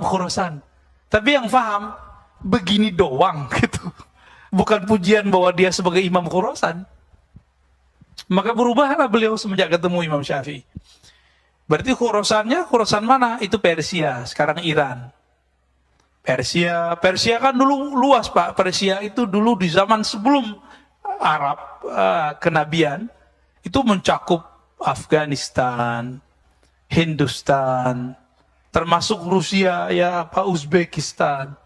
Khurasan. Tapi yang paham begini doang gitu. Bukan pujian bahwa dia sebagai Imam Khurasan. Maka berubahlah beliau semenjak ketemu Imam Syafi'i. Berarti Khurasannya, Khurasan mana? Itu Persia, sekarang Iran. Persia kan dulu luas Pak. Persia itu dulu di zaman sebelum Arab kenabian itu mencakup Afghanistan, Hindustan, termasuk Rusia, ya Pak, Uzbekistan,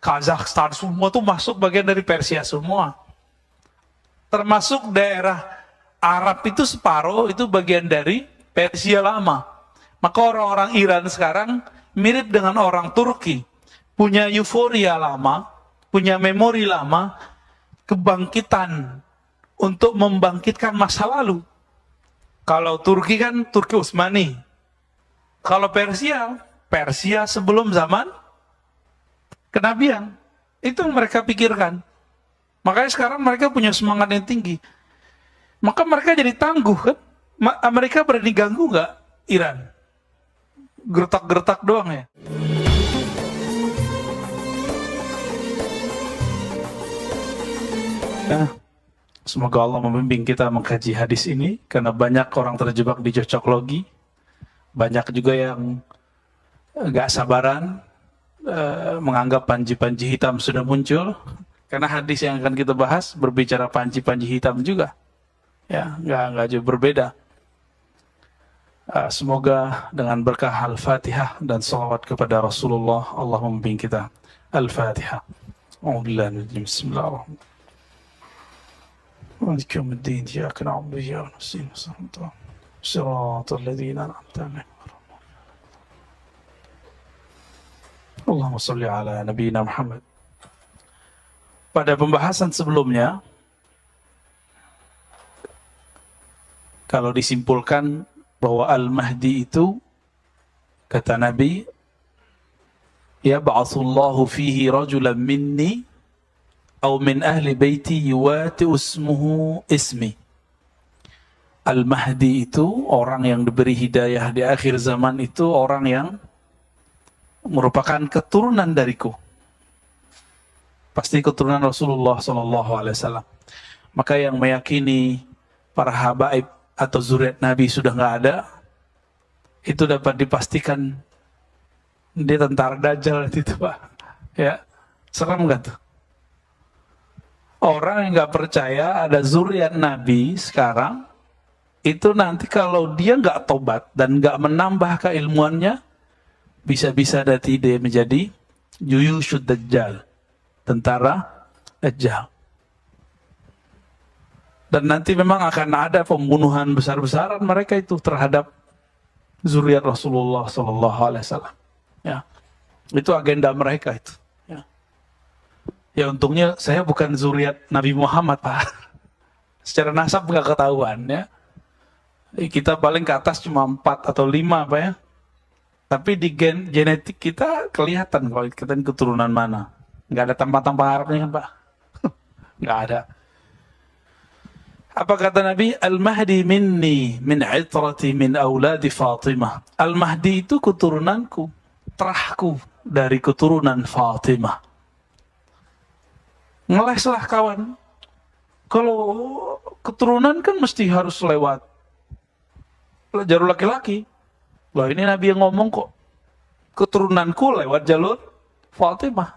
Kazakhstan, semua tuh masuk bagian dari Persia semua. Termasuk daerah Arab itu separuh itu bagian dari Persia lama. Maka orang-orang Iran sekarang mirip dengan orang Turki. Punya euforia lama, punya memori lama, kebangkitan untuk membangkitkan masa lalu. Kalau Turki kan Turki Utsmani. Kalau Persia, Persia sebelum zaman kenabian. Itu yang mereka pikirkan. Makanya sekarang mereka punya semangat yang tinggi. Maka mereka jadi tangguh kan. Amerika berani ganggu nggak Iran? Gertak-gertak doang ya. Nah, semoga Allah membimbing kita mengkaji hadis ini, karena banyak orang terjebak di cocoklogi, banyak juga yang gak sabaran menganggap panji-panji hitam sudah muncul, karena hadis yang akan kita bahas berbicara panji-panji hitam juga, ya nggak jauh berbeda. Semoga dengan berkah Al-Fatihah dan salawat kepada Rasulullah, Allah membimbing kita. Al-Fatihah. Bismillahirrahmanirrahim. مالك يوم الدين إياك نعبد وإياك نستعين صراط الذين أنعمت عليهم اللهم صل على نبينا Muhammad. Pada pembahasan sebelumnya, kalau disimpulkan bahwa Al-Mahdi itu, kata Nabi, yab'atsullahu fihi rajulan minni atau min ahli baiti yuwati ismuhu ismi. Al-Mahdi itu orang yang diberi hidayah di akhir zaman, itu orang yang merupakan keturunan dariku, pasti keturunan Rasulullah SAW. Maka yang meyakini para habaib atau zuriat Nabi sudah nggak ada, itu dapat dipastikan dia tentara Dajjal itu Pak. Ya, serem nggak tuh? Orang yang nggak percaya ada zuriat Nabi sekarang, itu nanti kalau dia nggak tobat dan nggak menambah keilmuannya, bisa-bisa nanti dia menjadi Juyushud Dajjal, tentara Dajjal. Dan nanti memang akan ada pembunuhan besar-besaran mereka itu terhadap zuriat Rasulullah SAW. Ya, itu agenda mereka itu. Ya untungnya saya bukan zuriat Nabi Muhammad Pak. Secara nasab nggak ketahuan ya. Kita paling ke atas cuma 4 atau 5 Pak ya. Tapi di genetik kita kelihatan kalau kita keturunan mana. Nggak ada tampang-tampang Arabnya kan Pak. Nggak ada. Apa kata Nabi? Al-Mahdi minni min itrati min auladi Fatimah. Al-Mahdi itu keturunanku, terahku dari keturunan Fatimah. Ngeleslah kawan. Kalau keturunan kan mesti harus lewat jalur laki-laki. Loh ini Nabi yang ngomong kok. Keturunanku lewat jalur Fatimah.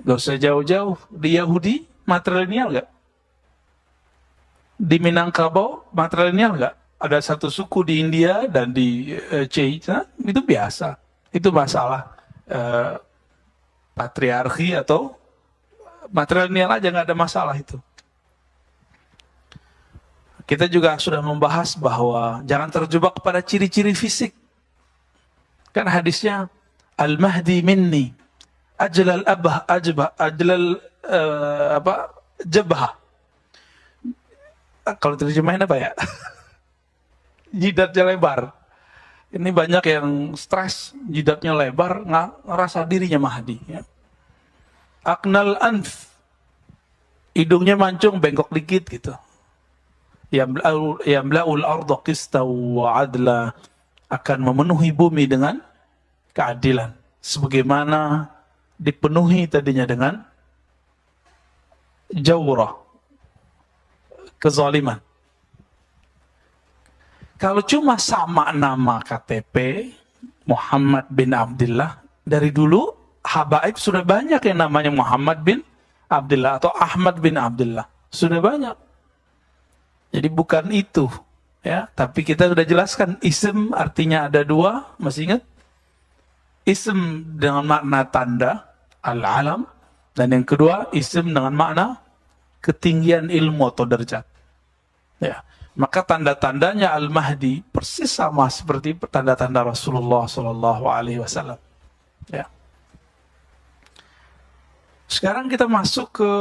Gak usah jauh-jauh. Di Yahudi matrilineal gak? Di Minangkabau matrilineal gak? Ada satu suku di India dan di China, itu biasa. Itu masalah patriarki atau matrilineal aja, nggak ada masalah itu. Kita juga sudah membahas bahwa jangan terjebak pada ciri-ciri fisik. Kan hadisnya Al-Mahdi minni ajlal abah ajbah ajlal jabah. Kalau terjemahin apa ya? Jidatnya lebar. Ini banyak yang stres, jidatnya lebar, ngerasa dirinya Mahdi. Ya. Aknal anf, hidungnya mancung, bengkok dikit gitu. Yamla'ul arda qista wa adla, akan memenuhi bumi dengan keadilan. Sebagaimana dipenuhi tadinya dengan jawrah, kezaliman. Kalau cuma sama nama KTP, Muhammad bin Abdullah, dari dulu habaib sudah banyak yang namanya Muhammad bin Abdullah atau Ahmad bin Abdullah. Sudah banyak. Jadi bukan itu. Ya, tapi kita sudah jelaskan ism artinya ada dua, masih ingat? Ism dengan makna tanda, al-alam, dan yang kedua ism dengan makna ketinggian ilmu atau derajat. Ya, maka tanda-tandanya Al-Mahdi persis sama seperti tanda-tanda Rasulullah SAW. Ya. Sekarang kita masuk ke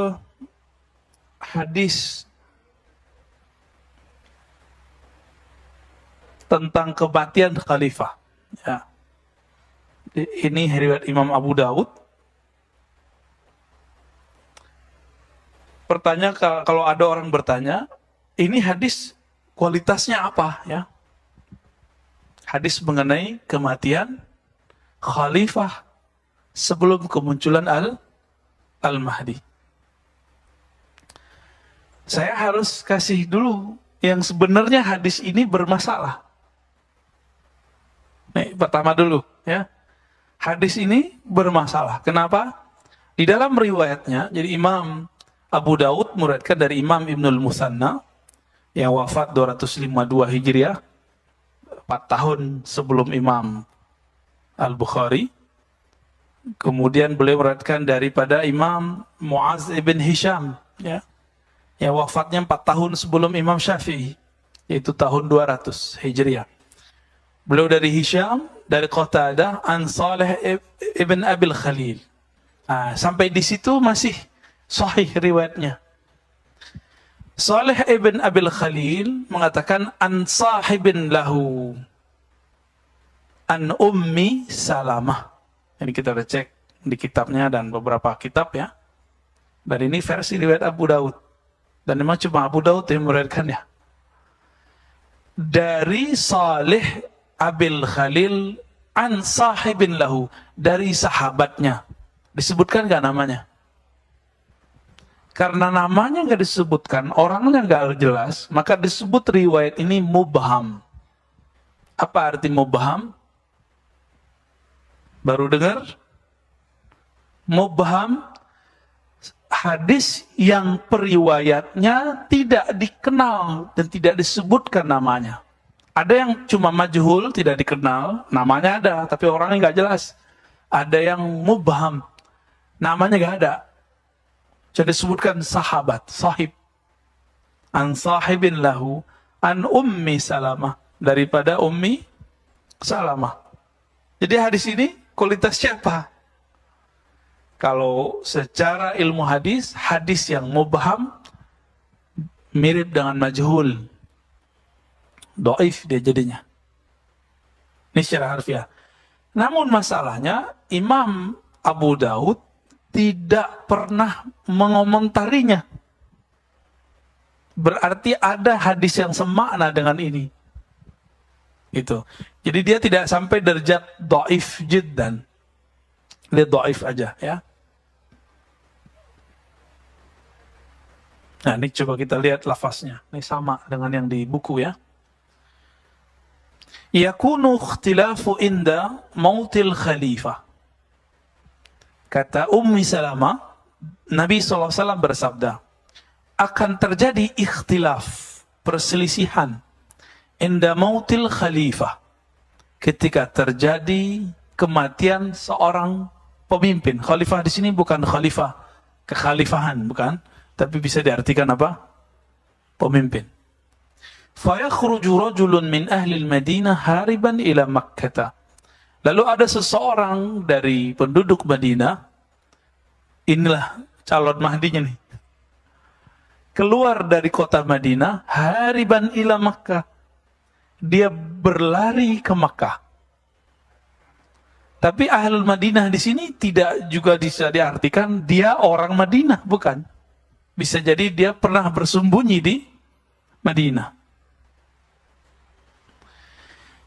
hadis tentang kematian khalifah. Ya. Ini riwayat Imam Abu Daud. Pertanyaan, kalau ada orang bertanya, ini hadis kualitasnya apa? Ya, hadis mengenai kematian khalifah sebelum kemunculan Al-Mahdi. Saya harus kasih dulu yang sebenarnya hadis ini bermasalah. Nih, pertama dulu ya. Hadis ini bermasalah. Kenapa? Di dalam riwayatnya, jadi Imam Abu Daud meriwayatkan dari Imam Ibnul Musanna yang wafat 252 Hijriah, 4 tahun sebelum Imam Al-Bukhari. Kemudian beliau meriwayatkan daripada Imam Muaz ibn Hisham, ya, yang wafatnya 4 tahun sebelum Imam Syafi'i, yaitu tahun 200 Hijriah. Beliau dari Hisham, dari Qatadah, an Saleh ibn Abil Khalil. Sampai di situ masih sahih riwayatnya. Saleh ibn Abil Khalil mengatakan an sahibin lahu an ummi Salamah. Ini kita udah cek di kitabnya dan beberapa kitab ya. Dan ini versi riwayat Abu Daud. Dan memang cuma Abu Daud yang meriwayatkannya. Dari Saleh Abil Khalil an sahibin lahu, dari sahabatnya. Disebutkan gak namanya? Karena namanya gak disebutkan, orangnya gak jelas, maka disebut riwayat ini mubham. Apa arti mubham? Baru dengar? Mubham, hadis yang periwayatnya tidak dikenal dan tidak disebutkan namanya. Ada yang cuma majhul, tidak dikenal, namanya ada, tapi orangnya nggak jelas. Ada yang mubham, namanya nggak ada. Jadi disebutkan sahabat, sahib. An sahibin lahu, an ummi Salamah. Daripada ummi Salamah. Jadi hadis ini kualitasnya apa? Kalau secara ilmu hadis, hadis yang mubham mirip dengan majhul. Dhaif dia jadinya. Ini secara harfiah. Namun masalahnya Imam Abu Daud tidak pernah mengomentarinya. Berarti ada hadis yang semakna dengan ini. Itu. Jadi dia tidak sampai derajat dhaif jiddan. Dia dhaif aja ya. Nah, ini coba kita lihat lafaznya. Ini sama dengan yang di buku ya. Yakunu ikhtilafu inda mautil khalifah. Kata Ummi Salamah, Nabi SAW bersabda, akan terjadi ikhtilaf, perselisihan, inda mautil khalifah, ketika terjadi kematian seorang pemimpin. Khalifah di sini bukan khalifah kekhalifahan, bukan, tapi bisa diartikan apa? Pemimpin. Fayakhruju rajulun min ahli al-Madinah hariban ila Makkah. Lalu ada seseorang dari penduduk Madinah, inilah calon Mahdinya nih, keluar dari kota Madinah, hariban ila Makkah. Dia berlari ke Makkah. Tapi Ahlul Madinah di sini tidak juga bisa diartikan dia orang Madinah, bukan. Bisa jadi dia pernah bersembunyi di Madinah.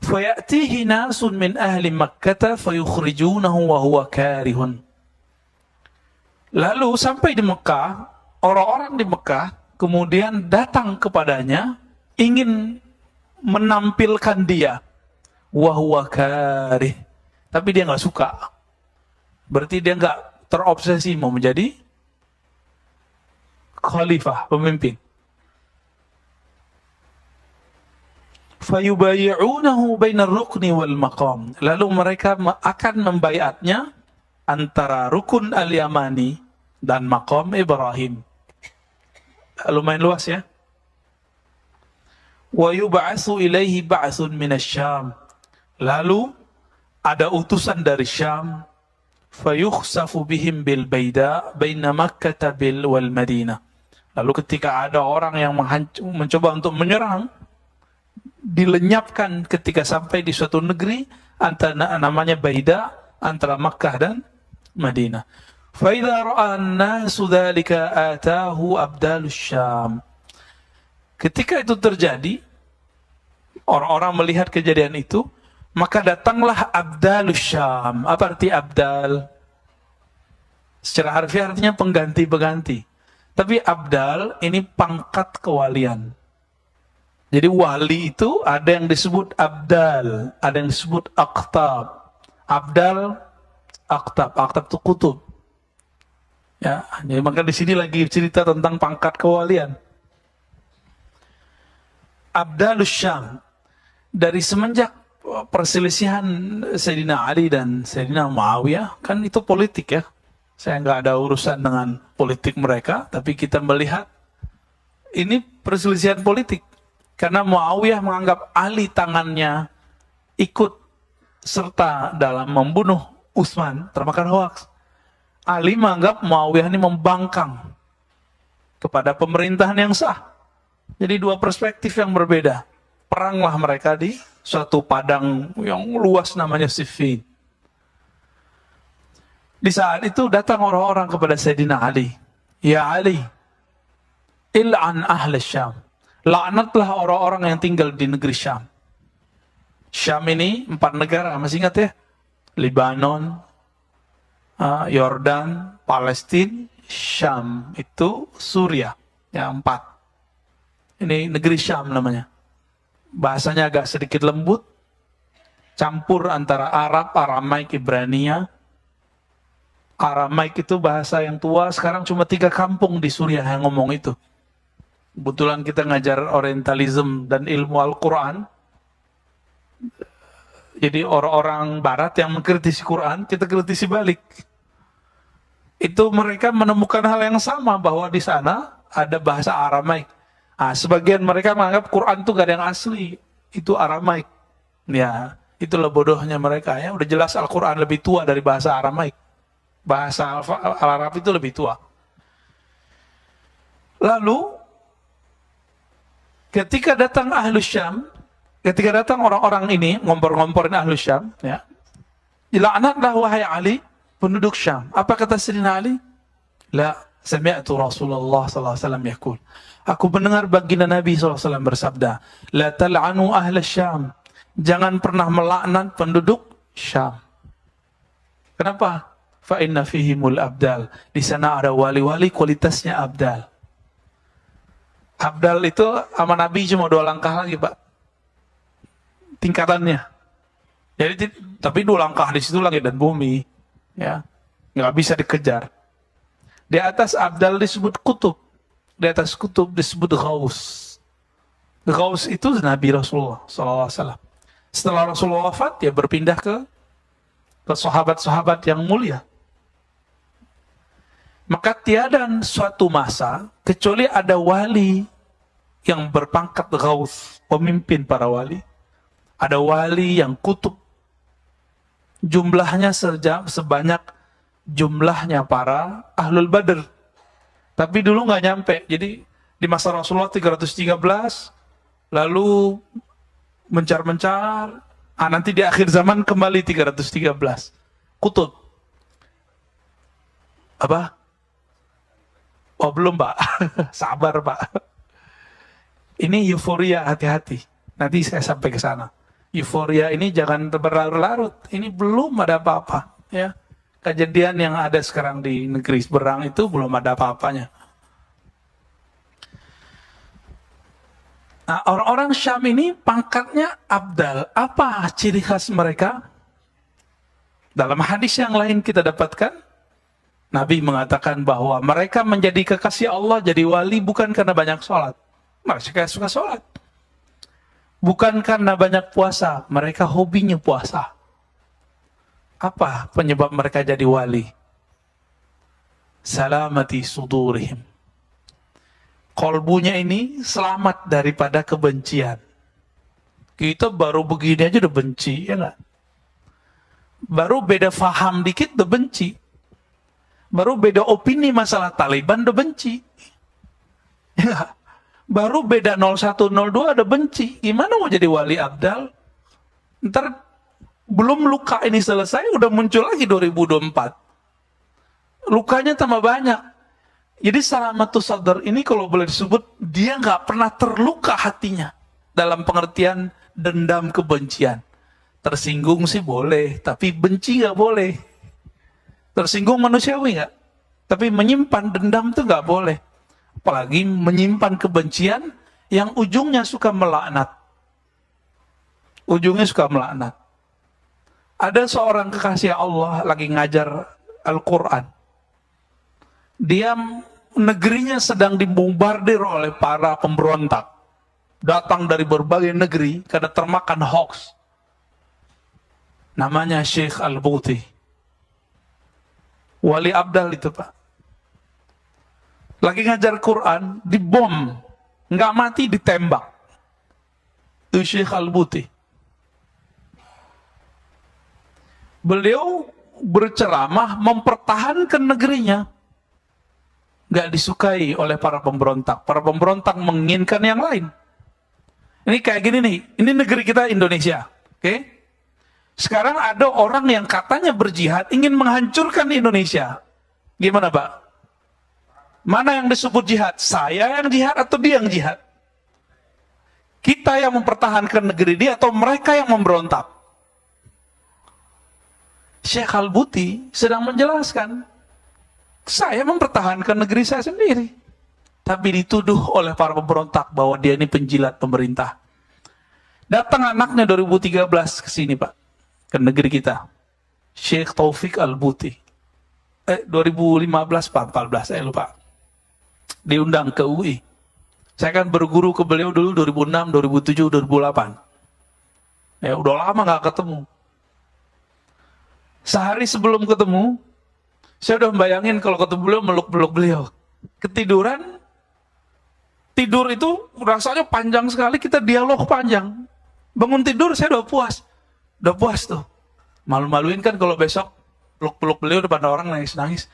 Fayatihi nasun min ahli Makkah fayukhrijunahu wa huwa karihun. Lalu sampai di Mekah, orang-orang di Mekah kemudian datang kepadanya ingin menampilkan dia, wa huwa karih, tapi dia nggak suka. Berarti dia nggak terobsesi mau menjadi khalifah, pemimpin. Fayubayi'unahu bainar rukni wal maqam. Lalu mereka akan membaiatnya antara rukun al-Yamani dan maqam Ibrahim. Lumayan luas ya. Wa yub'atsu ilaihi ba'tsun minasyam. Lalu ada utusan dari Syam. Fayukhsafu bihim bil baida baina Makkah wal Madinah. Lalu ketika ada orang yang mencoba untuk menyerang, dilenyapkan ketika sampai di suatu negeri antara namanya Baida, antara Makkah dan Madinah. Fa idza ra'a an-nasu dzalika atahu abdalus Syam. Ketika itu terjadi, orang-orang melihat kejadian itu, maka datanglah abdalus Syam. Apa arti abdal? Secara harfiah artinya pengganti-pengganti. Tapi abdal ini pangkat kewalian. Jadi wali itu ada yang disebut abdal, ada yang disebut aqtab. Abdal, aqtab, aqtab itu kutub. Ya, jadi maka di sini lagi cerita tentang pangkat kewalian. Abdalus Syam. Dari semenjak perselisihan Sayyidina Ali dan Sayyidina Muawiyah, kan itu politik ya. Saya nggak ada urusan dengan politik mereka, tapi kita melihat ini perselisihan politik. Karena Muawiyah menganggap Ali tangannya ikut serta dalam membunuh Utsman, termakan hoaks. Ali menganggap Muawiyah ini membangkang kepada pemerintahan yang sah. Jadi dua perspektif yang berbeda. Peranglah mereka di suatu padang yang luas namanya Siffin. Di saat itu datang orang-orang kepada Sayyidina Ali. Ya Ali, il'an ahli Syam. Laknatlah orang-orang yang tinggal di negeri Syam. Syam ini 4 negara, masih ingat ya? Libanon, Yordan, Palestina, Syam. Itu Suriah, ya 4. Ini negeri Syam namanya. Bahasanya agak sedikit lembut, campur antara Arab, Aramaik, Ibrania. Aramaik itu bahasa yang tua, sekarang cuma 3 kampung di Suriah yang ngomong itu. Kebetulan kita ngajar orientalism dan ilmu Al-Quran. Jadi orang-orang barat yang mengkritisi Quran, kita kritisi balik. Itu mereka menemukan hal yang sama, bahwa di sana ada bahasa Aramaik. Sebagian mereka menganggap Quran itu gak ada yang asli, itu Aramaik. Ya, itulah bodohnya mereka ya. Udah jelas Al-Quran lebih tua dari bahasa Aramaik. Bahasa Al-Arab itu lebih tua. Lalu ketika datang Ahlus Syam, ketika datang orang-orang ini ngompor-ngomporin Ahlus Syam, ya, dilaknatlah wahai Ali, penduduk Syam. Apa kata Sayyidina Ali? La sami'tu Rasulullah sallallahu alaihi wasallam yaqul. Aku mendengar baginda Nabi sallallahu alaihi wasallam bersabda, la tal'anu Ahlus Syam. Jangan pernah melaknat penduduk Syam. Kenapa? Fa inna fihimul abdal. Di sana ada wali-wali kualitasnya abdal. Abdal itu sama Nabi cuma 2 langkah lagi, Pak. Tingkatannya. Jadi tapi 2 langkah di situ langit dan bumi, ya. Nggak bisa dikejar. Di atas abdal disebut kutub. Di atas kutub disebut ghaus. Ghaus itu Nabi Rasulullah SAW. Setelah Rasulullah wafat, dia berpindah ke sahabat-sahabat yang mulia. Maka tiada suatu masa kecuali ada wali yang berpangkat ghaus, pemimpin para wali. Ada wali yang kutub. Jumlahnya sebanyak jumlahnya para ahlul badr. Tapi dulu nggak nyampe. Jadi di masa Rasulullah 313, lalu mencar-mencar, nanti di akhir zaman kembali 313. Kutub. Apa? Oh belum Pak, sabar Pak. Ini euforia, hati-hati. Nanti saya sampai ke sana. Euforia ini jangan berlarut-larut. Ini belum ada apa-apa. Ya, kejadian yang ada sekarang di negeri Berang itu belum ada apa-apanya. Nah, orang-orang Syam ini pangkatnya abdal. Apa ciri khas mereka? Dalam hadis yang lain kita dapatkan, Nabi mengatakan bahwa mereka menjadi kekasih Allah, jadi wali bukan karena banyak sholat. Mereka suka sholat. Bukan karena banyak puasa, mereka hobinya puasa. Apa penyebab mereka jadi wali? Salamati sudurihim. Kolbunya ini selamat daripada kebencian. Kita baru begini aja udah benci, ya nggak? Baru beda faham dikit udah benci. Baru beda opini masalah Taliban udah benci. Ya nggak? Baru beda 01, 02 ada benci. Gimana mau jadi wali abdal? Ntar belum luka ini selesai, udah muncul lagi 2024. Lukanya tambah banyak. Jadi salamatus sadar ini kalau boleh disebut, dia nggak pernah terluka hatinya. Dalam pengertian dendam kebencian. Tersinggung sih boleh, tapi benci nggak boleh. Tersinggung manusiawi nggak? Tapi menyimpan dendam tuh nggak boleh. Apalagi menyimpan kebencian yang ujungnya suka melaknat. Ujungnya suka melaknat. Ada seorang kekasih Allah lagi ngajar Al-Quran. Dia negerinya sedang dibombardir oleh para pemberontak. Datang dari berbagai negeri karena termakan hoax. Namanya Syekh Al-Buti. Wali abdal itu, Pak. Lagi ngajar Quran, dibom. Nggak mati, ditembak. Itu Syekh Al-Buti. Beliau berceramah mempertahankan negerinya. Nggak disukai oleh para pemberontak. Para pemberontak menginginkan yang lain. Ini kayak gini nih, ini negeri kita Indonesia. Oke? Sekarang ada orang yang katanya berjihad, ingin menghancurkan Indonesia. Gimana, Pak? Mana yang disebut jihad? Saya yang jihad atau dia yang jihad? Kita yang mempertahankan negeri dia atau mereka yang memberontak? Syekh Al-Buti sedang menjelaskan, saya mempertahankan negeri saya sendiri. Tapi dituduh oleh para pemberontak bahwa dia ini penjilat pemerintah. Datang anaknya 2013 ke sini, Pak. Ke negeri kita. Syekh Taufik Al-Buti. 2015, Pak, 14, saya lupa. Diundang ke UI. Saya kan berguru ke beliau dulu 2006, 2007, 2008. Ya udah lama nggak ketemu. Sehari sebelum ketemu, saya udah membayangin kalau ketemu beliau, meluk-meluk beliau. Ketiduran, tidur itu rasanya panjang sekali, kita dialog panjang. Bangun tidur saya udah puas tuh. Malu-maluin kan kalau besok peluk-peluk beliau depan orang nangis-nangis.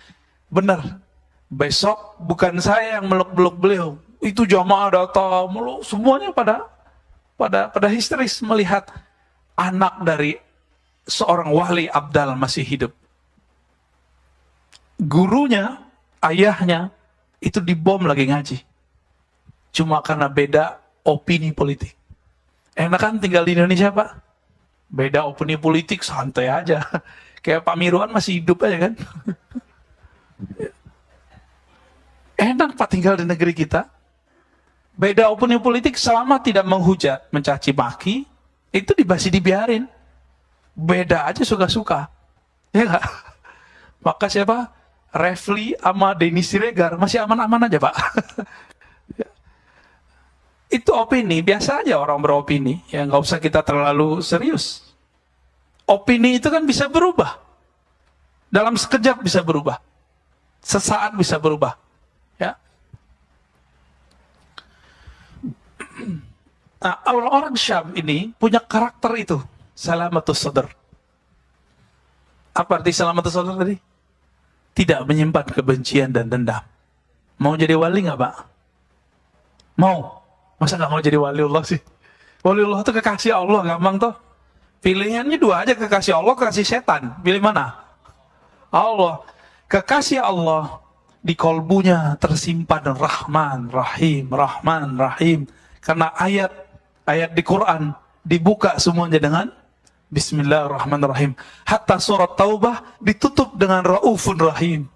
Bener. Besok bukan saya yang meluk-meluk beliau, itu jamaah datang, semuanya pada histeris melihat anak dari seorang wali abdal masih hidup. Gurunya, ayahnya itu dibom lagi ngaji, cuma karena beda opini politik. Enak kan tinggal di Indonesia, Pak? Beda opini politik santai aja, kayak Pak Mirwan masih hidup aja kan. Enak, Pak, tinggal di negeri kita. Beda opini politik selama tidak menghujat, mencaci maki, itu dibiarin. Beda aja suka-suka. Ya nggak? Maka siapa? Refli sama Denny Siregar masih aman-aman aja, Pak. Itu opini, biasa aja orang beropini. Ya nggak usah kita terlalu serius. Opini itu kan bisa berubah. Dalam sekejap bisa berubah. Sesaat bisa berubah. Ya. Nah, orang Syam ini punya karakter itu, salamatus sadar. Apa arti salamatus sadar tadi? Tidak menyimpan kebencian dan dendam. Mau jadi wali nggak, Pak? Mau? Masa nggak mau jadi wali Allah sih? Wali Allah itu kekasih Allah, gampang toh. Pilihannya dua aja, kekasih Allah, kekasih setan. Pilih mana? Allah. Kekasih Allah di kolbunya tersimpan Rahman, Rahim, Rahman, Rahim. Karena ayat di Quran dibuka semuanya dengan Bismillahirrahmanirrahim. Hatta surat Taubah ditutup dengan Raufur Rahim.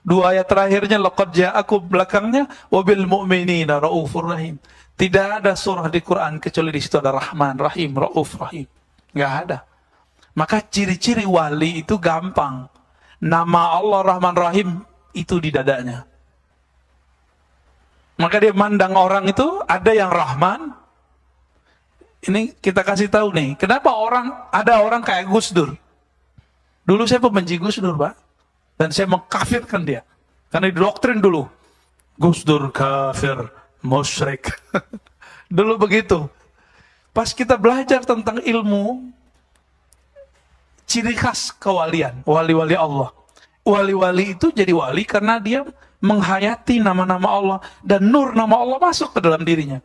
Dua ayat terakhirnya laqad ja'akum, belakangnya wabil mu'minina Raufur Rahim. Tidak ada surah di Quran kecuali di situ ada Rahman, Rahim, Rauf, Rahim. Nggak ada. Maka ciri-ciri wali itu gampang. Nama Allah Rahman Rahim itu di dadanya. Maka dia mandang orang itu ada yang Rahman. Ini kita kasih tahu nih, kenapa ada orang kayak Gus Dur. Dulu saya pembenci Gus Dur, Pak. Dan saya mengkafirkan dia. Karena didoktrin dulu. Gus Dur kafir, musyrik. Dulu begitu. Pas kita belajar tentang ilmu, ciri khas kewalian, wali-wali Allah. Wali-wali itu jadi wali karena dia menghayati nama-nama Allah. Dan nur nama Allah masuk ke dalam dirinya.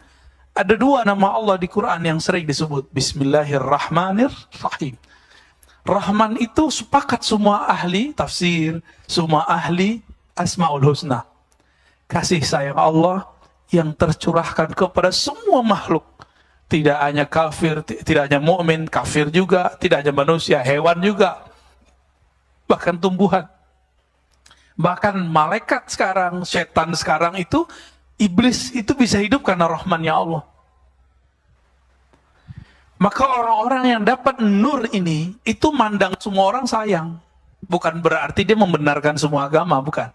Ada dua nama Allah di Quran yang sering disebut. Bismillahirrahmanirrahim. Rahman itu sepakat semua ahli tafsir, semua ahli Asmaul Husna. Kasih sayang Allah yang tercurahkan kepada semua makhluk. Tidak hanya kafir, tidak hanya mukmin, kafir juga, tidak hanya manusia, hewan juga. Bahkan tumbuhan. Bahkan malaikat sekarang, setan sekarang itu, iblis itu bisa hidup karena rahmannya Allah. Maka orang-orang yang dapat nur ini, itu mandang semua orang sayang. Bukan berarti dia membenarkan semua agama, bukan.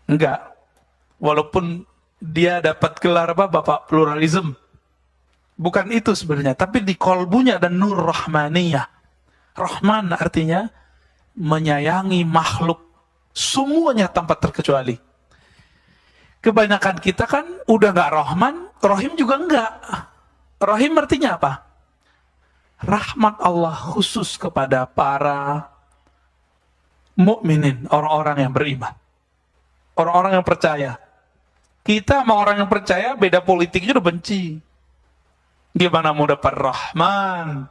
Enggak. Walaupun dia dapat gelar apa, Bapak pluralisme. Bukan itu sebenarnya, tapi di kolbunya ada nur rahmaniyah. Rahman artinya menyayangi makhluk semuanya tanpa terkecuali. Kebanyakan kita kan udah nggak Rahman, Rahim juga enggak. Rahim artinya apa? Rahmat Allah khusus kepada para mukminin, orang-orang yang beriman. Orang-orang yang percaya. Kita sama orang yang percaya beda politiknya udah benci. Gimana mau dapat Rahman?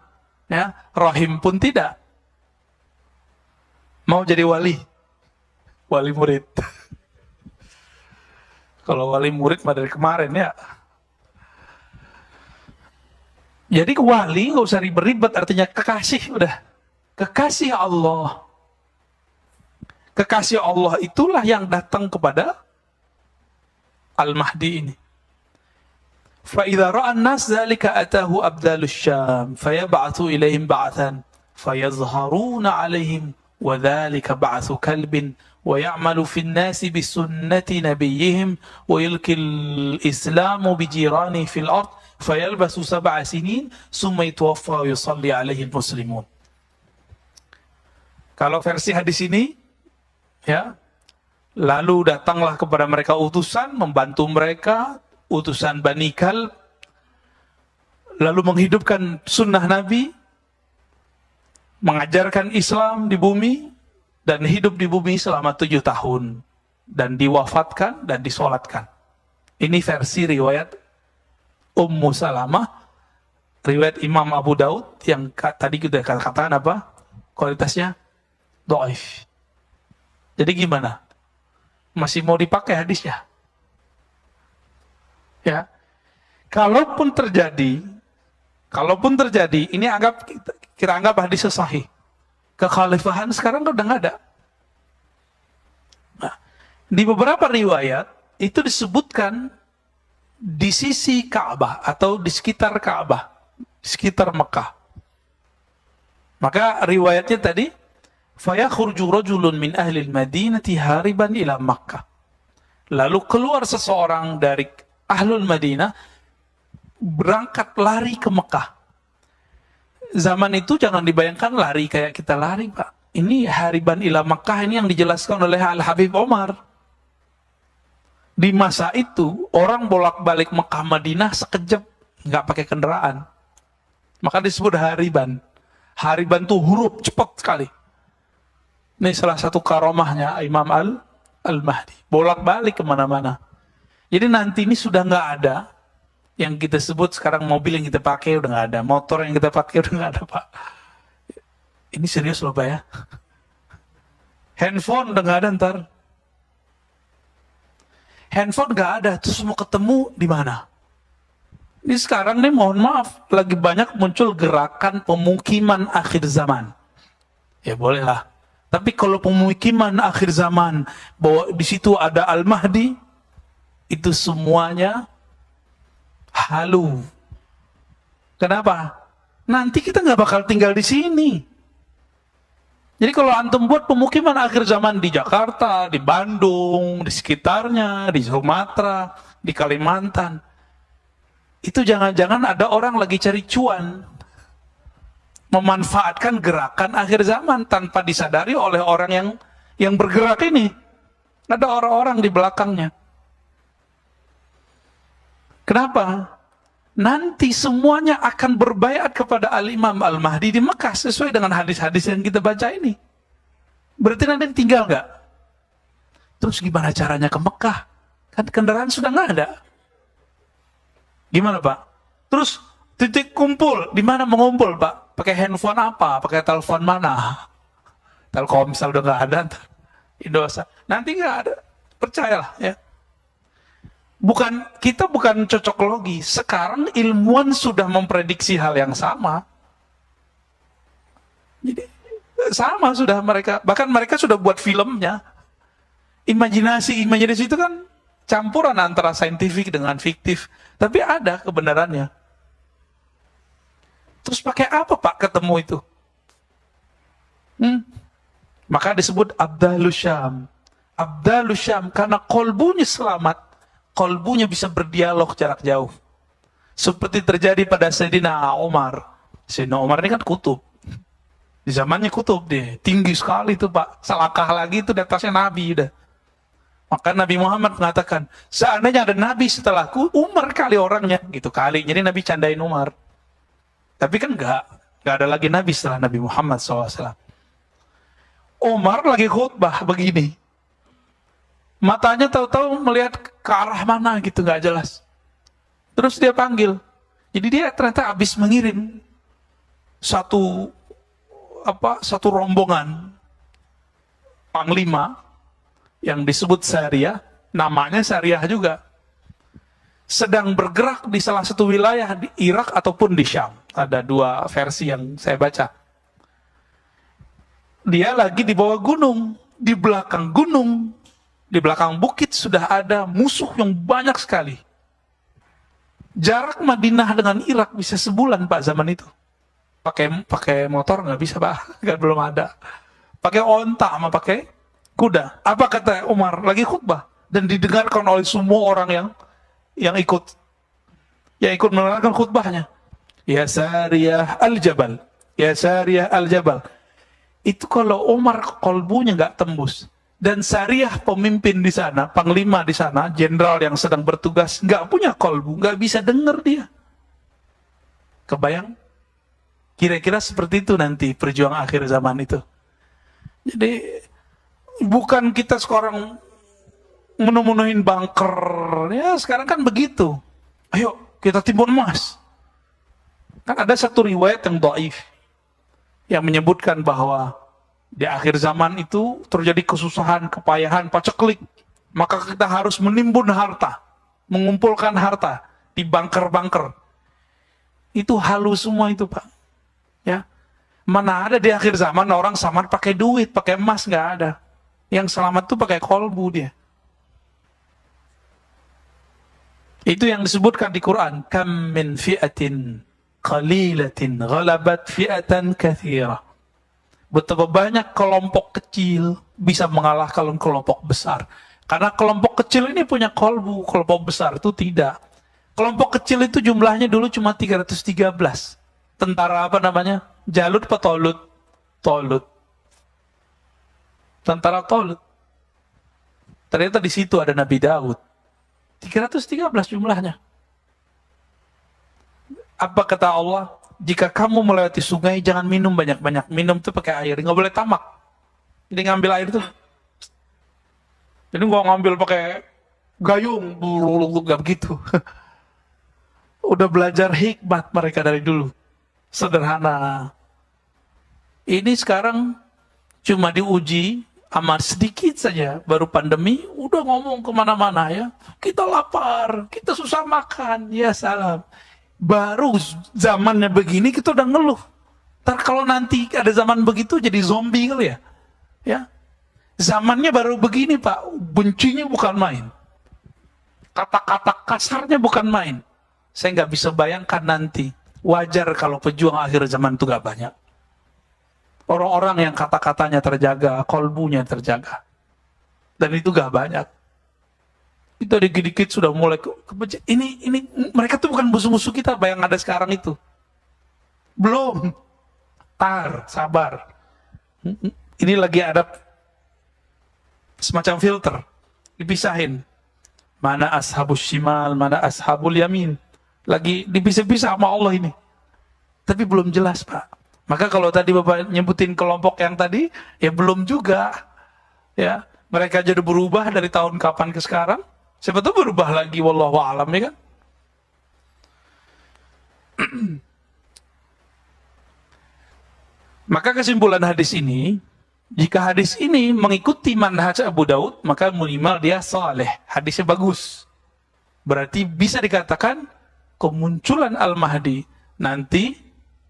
Ya, Rahim pun tidak. Mau jadi wali. Wali murid. Kalau wali murid mah dari kemarin ya. Jadi wali nggak usah ribet-ribet, artinya kekasih udah. Kekasih Allah. Kekasih Allah itulah yang datang kepada Al-Mahdi ini. فَإِذَا رَأَى النَّاسَ ذَلِكَ أَتَاهُ أَبْدَالُ الشَّامِ فَيَبْعَثُ إِلَيْهِمْ بَعْثًا فَيَظْهَرُونَ عَلَيْهِمْ وَذَلِكَ بَعْثُ كَلْبٍ وَيَعْمَلُ فِي النَّاسِ بِسُنَّةِ نَبِيِّهِمْ وَيُلْقِي الْإِسْلَامُ بِجِيرَانِهِ فِي الْأَرْضِ فَيَلْبَثُ 7 سِنِينَ ثُمَّ يُتَوَفَّى وَيُصَلِّي عَلَيْهِ الْمُسْلِمُونَ. Kalau versi hadis ini, ya, lalu datanglah kepada mereka utusan, membantu mereka, utusan Bani Kalb, lalu menghidupkan sunnah Nabi, mengajarkan Islam di bumi, dan hidup di bumi selama 7 tahun, dan diwafatkan dan disolatkan. Ini versi riwayat Ummu Salamah, riwayat Imam Abu Daud, yang tadi kita katakan apa? Kualitasnya dhaif. Jadi gimana? Masih mau dipakai hadisnya? Ya, kalaupun terjadi, ini kita anggap hadis sahih. Kekhalifahan sekarang udah nggak ada. Nah, di beberapa riwayat itu disebutkan di sisi Ka'bah atau di sekitar Ka'bah, di sekitar Mekah. Maka riwayatnya tadi, fayakhruju rajulun min ahli al-Madinati hariban ila Makkah. Lalu keluar seseorang dari Ahlul Madinah berangkat lari ke Mekah. Zaman itu jangan dibayangkan lari kayak kita lari, Pak. Ini hariban ila Mekah, ini yang dijelaskan oleh Al-Habib Omar. Di masa itu orang bolak-balik Mekah Madinah sekejap, nggak pakai kendaraan. Maka disebut hariban. Hariban tuh huruf cepat sekali. Ini salah satu karomahnya Imam Al-Mahdi. Bolak-balik kemana-mana. Jadi nanti ini sudah nggak ada yang kita sebut sekarang mobil yang kita pakai udah nggak ada, motor yang kita pakai udah nggak ada, Pak. Ini serius loh, Pak ya. Handphone udah nggak ada ntar. Handphone nggak ada, terus mau ketemu di mana? Ini sekarang nih mohon maaf, lagi banyak muncul gerakan pemukiman akhir zaman. Ya bolehlah. Tapi kalau pemukiman akhir zaman, bahwa di situ ada Al-Mahdi, itu semuanya halu. Kenapa? Nanti kita nggak bakal tinggal di sini. Jadi kalau antum buat pemukiman akhir zaman di Jakarta, di Bandung, di sekitarnya, di Sumatera, di Kalimantan, itu jangan-jangan ada orang lagi cari cuan, memanfaatkan gerakan akhir zaman tanpa disadari oleh orang yang bergerak ini. Ada orang-orang di belakangnya. Kenapa? Nanti semuanya akan berbaiat kepada Al-Imam Al-Mahdi di Mekah sesuai dengan hadis-hadis yang kita baca ini. Berarti nanti tinggal nggak? Terus gimana caranya ke Mekah? Kan kendaraan sudah nggak ada. Gimana Pak? Terus titik kumpul, di mana mengumpul Pak? Pakai handphone apa? Pakai telepon mana? Telkomsel udah nggak ada. Indosat. Nanti nggak ada. Percayalah ya. Kita bukan cocok logi. Sekarang ilmuwan sudah memprediksi hal yang sama. Jadi sama sudah mereka. Bahkan mereka sudah buat filmnya. Imajinasi itu kan campuran antara saintifik dengan fiktif. Tapi ada kebenarannya. Terus pakai apa Pak ketemu itu? Maka disebut Abdalus Syam. Abdalus Syam karena kolbunya selamat. Kolbunya bisa berdialog jarak jauh. Seperti terjadi pada Sayyidina Umar. Sayyidina Umar ini kan kutub. Di zamannya kutub dia. Tinggi sekali itu Pak. Selangkah lagi itu di atasnya Nabi udah. Maka Nabi Muhammad mengatakan, seandainya ada Nabi setelahku, Umar kali orangnya. Gitu kali. Jadi Nabi candain Umar. Tapi kan enggak ada lagi Nabi setelah Nabi Muhammad SAW. Umar lagi khutbah begini. Matanya tahu-tahu melihat ke arah mana gitu, nggak jelas. Terus dia panggil. Jadi dia ternyata habis mengirim satu rombongan panglima yang disebut Syariah, namanya Syariah juga, sedang bergerak di salah satu wilayah di Irak ataupun di Syam. Ada dua versi yang saya baca. Dia lagi di bawah gunung, di belakang gunung, di belakang bukit sudah ada musuh yang banyak sekali. Jarak Madinah dengan Irak bisa sebulan Pak zaman itu. Pakai motor nggak bisa Pak, nggak, belum ada. Pakai onta sama pakai kuda. Apa kata Umar lagi khutbah dan didengarkan oleh semua orang yang ikut mendengarkan khutbahnya. Ya Sariyah al-Jabal, ya Sariyah al-Jabal. Itu kalau Umar kolbunya nggak tembus. Dan Syariah pemimpin di sana, panglima di sana, jenderal yang sedang bertugas, nggak punya kolbu, nggak bisa dengar dia. Kebayang? Kira-kira seperti itu nanti perjuangan akhir zaman itu. Jadi bukan kita sekarang menemuin bunker, ya sekarang kan begitu. Ayo kita timbun emas. Kan ada satu riwayat yang dhaif yang menyebutkan bahwa di akhir zaman itu terjadi kesusahan, kepayahan, paceklik. Maka kita harus menimbun harta, mengumpulkan harta di bunker-bunker. Itu halu semua itu Pak. Ya, mana ada di akhir zaman orang selamat pakai duit, pakai emas, nggak ada. Yang selamat tuh pakai kolbu dia. Itu yang disebutkan di Quran. Kam min fi'atin qalilatin ghalabat fi'atan katsira. Betapa banyak kelompok kecil bisa mengalahkan kelompok besar. Karena kelompok kecil ini punya kolbu, kelompok besar itu tidak. Kelompok kecil itu jumlahnya dulu cuma 313. Tentara apa namanya? Jalut apa Tolut? Tolut. Tentara Tolut. Ternyata di situ ada Nabi Daud. 313 jumlahnya. Apa kata Allah? Jika kamu melewati sungai, jangan minum banyak-banyak. Minum tuh pakai air, nggak boleh tamak. Jadi ngambil air tuh. Jadi nggak ngambil pakai gayung, nggak begitu. Udah belajar hikmat mereka dari dulu. Sederhana. Ini sekarang cuma diuji amat sedikit saja. Baru pandemi, udah ngomong kemana-mana ya. Kita lapar, kita susah makan, ya salam. Baru zamannya begini kita udah ngeluh. Ntar kalau nanti ada zaman begitu jadi zombie kali ya. Ya. Zamannya baru begini Pak, bencinya bukan main. Kata-kata kasarnya bukan main. Saya nggak bisa bayangkan nanti. Wajar kalau pejuang akhir zaman itu gak banyak. Orang-orang yang kata-katanya terjaga, kolbunya terjaga. Dan itu gak banyak. Kita dikit-dikit sudah mulai ini mereka tuh bukan musuh-musuh kita yang ada sekarang itu. Belum. Sabar. Ini lagi ada semacam filter. Dipisahin. Mana ashabus shimal, mana ashabul yamin. Lagi dipisah-pisah sama Allah ini. Tapi belum jelas Pak. Maka kalau tadi Bapak nyebutin kelompok yang tadi, ya belum juga. Ya, mereka jadi berubah dari tahun kapan ke sekarang. Siapa tahu berubah lagi, wallahu a'lam, ya kan? Maka kesimpulan hadis ini, jika hadis ini mengikuti manhaj Abu Daud, maka minimal dia saleh, hadisnya bagus. Berarti bisa dikatakan kemunculan Al-Mahdi nanti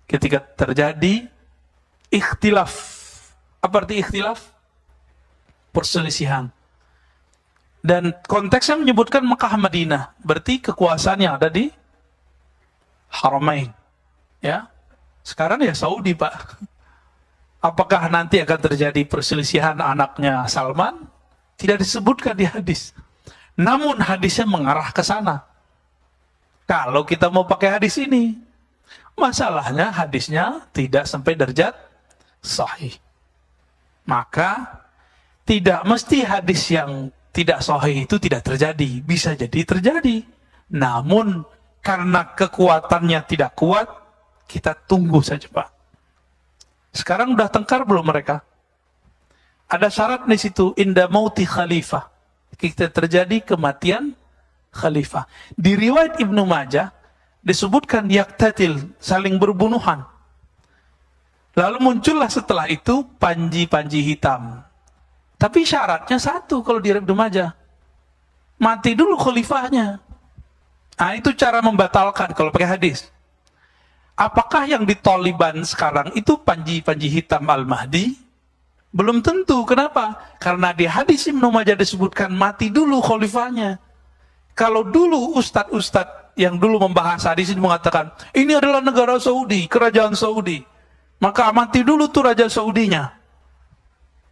ketika terjadi ikhtilaf. Apa arti ikhtilaf? Perselisihan. Dan konteksnya menyebutkan Mekah Madinah, berarti kekuasaan yang ada di Haramain. Ya. Sekarang ya Saudi, Pak. Apakah nanti akan terjadi perselisihan anaknya Salman? Tidak disebutkan di hadis. Namun hadisnya mengarah ke sana. Kalau kita mau pakai hadis ini, masalahnya hadisnya tidak sampai derajat sahih. Maka tidak mesti hadis yang tidak sahih itu tidak terjadi. Bisa jadi terjadi. Namun karena kekuatannya tidak kuat, kita tunggu saja Pak. Sekarang udah tengkar belum mereka? Ada syarat di situ, inda mauti khalifah. Kita terjadi kematian khalifah. Di riwayat Ibnu Majah disebutkan yaktatil, saling berbunuhan. Lalu muncullah setelah itu panji-panji hitam. Tapi syaratnya satu kalau di Ibnu Majah. Mati dulu khalifahnya. Nah, itu cara membatalkan kalau pakai hadis. Apakah yang di Taliban sekarang itu panji-panji hitam Al-Mahdi? Belum tentu. Kenapa? Karena di hadis Ibnu Majah disebutkan mati dulu khalifahnya. Kalau dulu ustadz-ustadz yang dulu membahas hadis ini mengatakan, ini adalah negara Saudi, kerajaan Saudi. Maka mati dulu tuh raja Saudinya.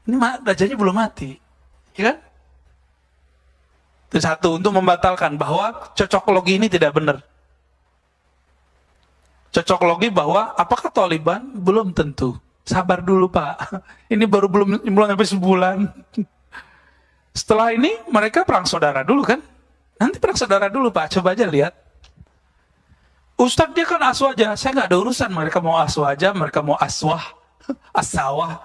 Ini rajanya belum mati. Ya kan? Itu satu, untuk membatalkan bahwa cocokologi ini tidak benar. Cocokologi bahwa apakah Taliban? Belum tentu. Sabar dulu Pak. Ini baru belum sampai sebulan. Setelah ini mereka perang saudara dulu kan? Nanti perang saudara dulu Pak. Coba aja lihat. Ustadz dia kan aswa aja. Saya nggak ada urusan. Mereka mau aswa aja, mereka mau aswah, asawah.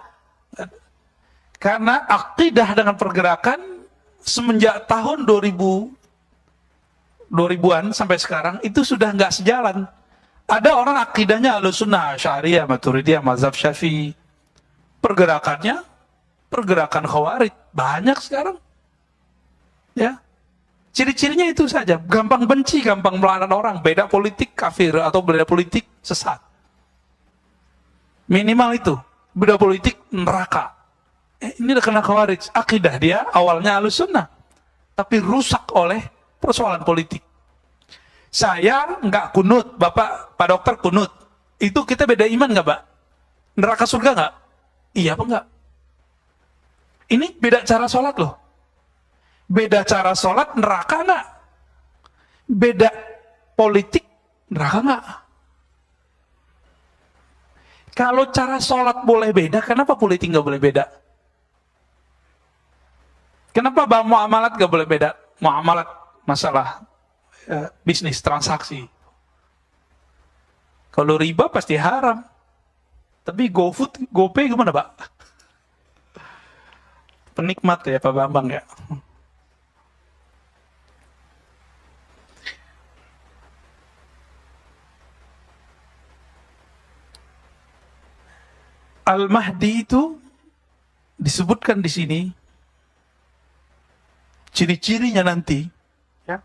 Karena akidah dengan pergerakan semenjak tahun 2000-an sampai sekarang itu sudah nggak sejalan. Ada orang akidahnya Ahlussunnah, Asy'ariyah, Maturidiyah, mazhab Syafi'i. Pergerakannya pergerakan Khawarij. Banyak sekarang. Ya. Ciri-cirinya itu saja. Gampang benci, gampang melaknat orang. Beda politik kafir atau beda politik sesat. Minimal itu. Beda politik neraka. Ini udah kena Khawarij. Akidah dia awalnya Ahlussunnah. Tapi rusak oleh persoalan politik. Saya nggak kunut, Bapak, Pak Dokter kunut. Itu kita beda iman nggak, Pak? Neraka surga nggak? Iya apa nggak? Ini beda cara sholat loh. Beda cara sholat, neraka nggak? Beda politik, neraka nggak? Kalau cara sholat boleh beda, kenapa politik nggak boleh beda? Kenapa muamalat nggak boleh beda? Muamalat masalah bisnis, transaksi. Kalau riba pasti haram. Tapi GoFood, GoPay gimana Pak? Penikmat ya Pak Bambang ya. Al-Mahdi itu disebutkan di sini ciri-cirinya nanti. Ya.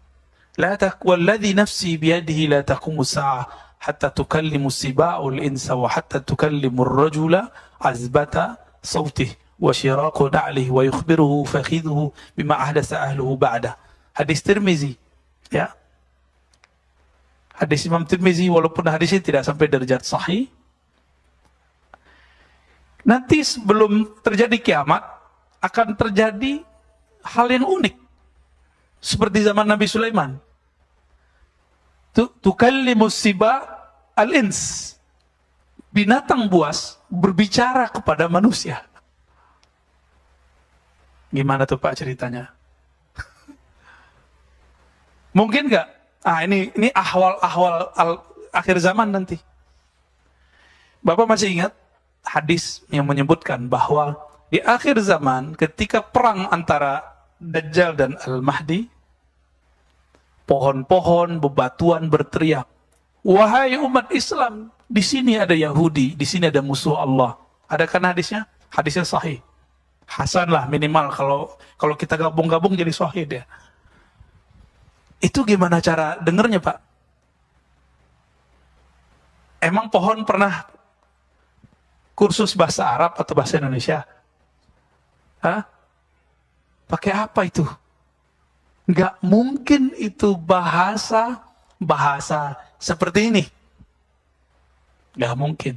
Walladzi nafsi biyadihi la taqumu as-sa'ah hatta tukallimu as-siba'u al-insa wa hatta tukallimu ar-rajula azbata sautih wa syiraqu na'lihi wa yukhbiruhu fakhidhuhu bima ahdatsa ahluhu ba'da. Hadis Tirmizi, ya. Hadis Imam Tirmizi, walaupun hadisnya tidak sampai derajat sahih. Nanti sebelum terjadi kiamat akan terjadi hal yang unik seperti zaman Nabi Sulaiman. Tukallimu siba al-ins, binatang buas berbicara kepada manusia. Gimana tuh Pak ceritanya? Mungkin nggak? Ini ahwal akhir zaman nanti. Bapak masih ingat hadis yang menyebutkan bahwa di akhir zaman ketika perang antara Dajjal dan Al-Mahdi, pohon-pohon, bebatuan berteriak, wahai umat Islam, di sini ada Yahudi, di sini ada musuh Allah. Ada kan hadisnya? Hadisnya sahih. Hasan lah minimal, kalau kita gabung-gabung jadi sahih dia. Itu gimana cara dengernya Pak? Emang pohon pernah kursus bahasa Arab atau bahasa Indonesia? Hah? Pakai apa itu? Nggak mungkin itu bahasa seperti ini. Nggak mungkin.